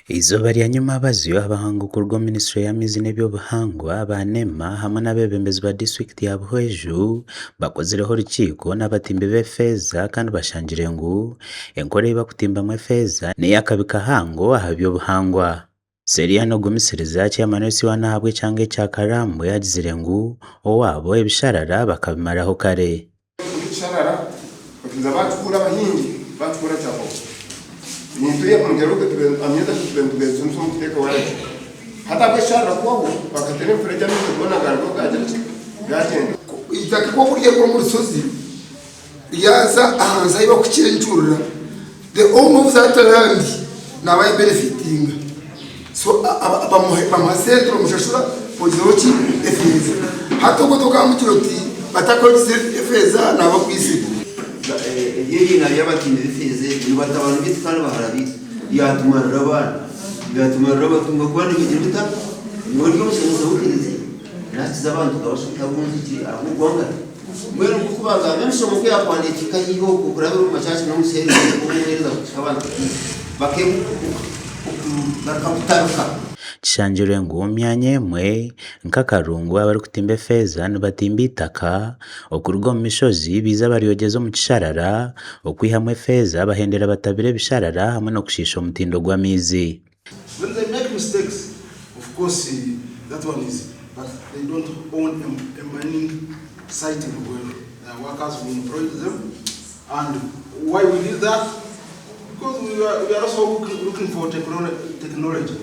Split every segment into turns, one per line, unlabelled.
Izooba lya nyuma abaziyo abahangukurwa Minisitule y'Amaizi n'ebyobuhangwa baNEMA hamwe n'abebembezi ba disitulikiti ya Buhweju bakozireho orukiiko n'abatimbi b'efeeza kandi bashangire ngu enkora ei bakutimbamu efeeza n'ey'akabi kahango aha byobuhangwa. Seriano Gumisiriza chairman w'esiiwani ahabwa ekyanga ekya Karambwe yagizire ngu owaabo ebisharara bakabimaraho kare.
Ebisharara bakiza batukura abahingi batukura kyabo nintuye mungeruke amyenda tubentugeze nsumuteka wale hata bishara kwabo bakatene mfereja mwe bona gargo gagenda itakiko kuriye ko muri sozi yaza ahanza iba kukirenjurira the owner of that land nabaye benefiting so bamuhasentro mushashura pozoki efeza hato gotoka mukiroti batakoze efeza nabakwisi
yeyi na yabatimbi b'efeze nibatabana biti kandi baharabi yatumarira batunga kwandi bigira muri yose muzabukirize nasiza abantu kabashuka bunziki ahubwanga mwero kukubaga nensho mu kya kwandika yiho kukurabira mu machachi no museri kumereza abantu bakemu bakaputaruka
Kishangirwe ngu myanya emwe nk'akarungu abari kutimba efeeza nibatimba itaka okuruga omu mishozi biza baryogeza omu kisharara okwihamu efeeza bahendera batabire ebisharara hamwe n'okushiisha omutindo gw'amaizi.
When they make mistakes, of course, that one is, but they don't own a mining site where workers will employ them. And why we did that? Because we are also looking for technology.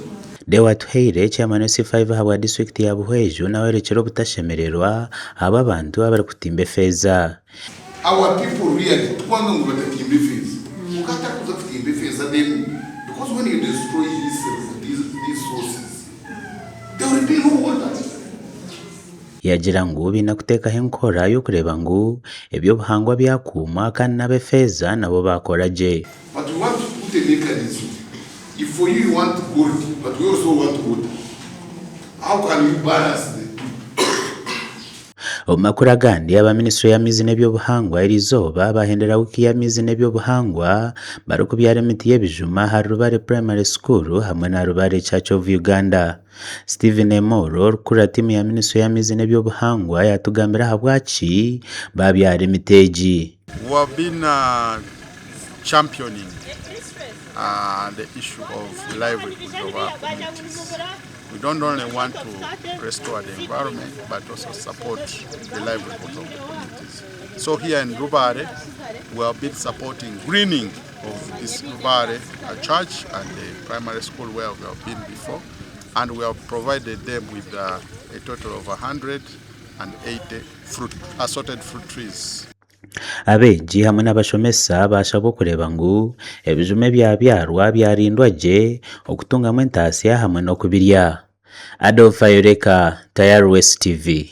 Dewa Tuheire chairman w'C5 ahabwa disitulikiti ya Buhweju nawe arekera obutashemererwa aba bantu abari kutimba efeeza.
Our people really twanga ngo batatimba efeeza mukata kuza kutimba efeeza then because when you destroy these sources there will be no water.
Yagira ngu binakuteekaho enkora y'okureba ngu ebyobuhangwa byakuuma kandi n'ab'efeeza nabo bakora gye.
But we want to put a mechanism. If for you want gold, but we also want water, how can we balance the two?
Omumakuru agandi aba Minisitule y'Amaizi n'ebyobuhangwa eri izooba bahendera wiki y'amaizi n'ebyobuhangwa barikubyara emiti y'ebijuma aha Rubare Primary School hamwe na Rubare Church of Uganda. Stephen Emoro orukura tiimu ya Minisitule y'Amaizi n'ebyobuhangwa yatugambira aha bwaki babyara emiti egi.
We have been championing the issue of livelihood of our communities. We don't only want to restore the environment, but also support the livelihood of the communities. So here in Rubare, we have been supporting greening of this Rubare church and the primary school where we have been before, and we have provided them with a total of 180 assorted fruit trees.
Abeegi hamwe n'abashomesa bashabwe kureba ngu ebijuma ebyabyarwa byarindwa gye okutungamu entaasya hamwe n'okubirya. Adolphe Ayoreka, Tayari West TV.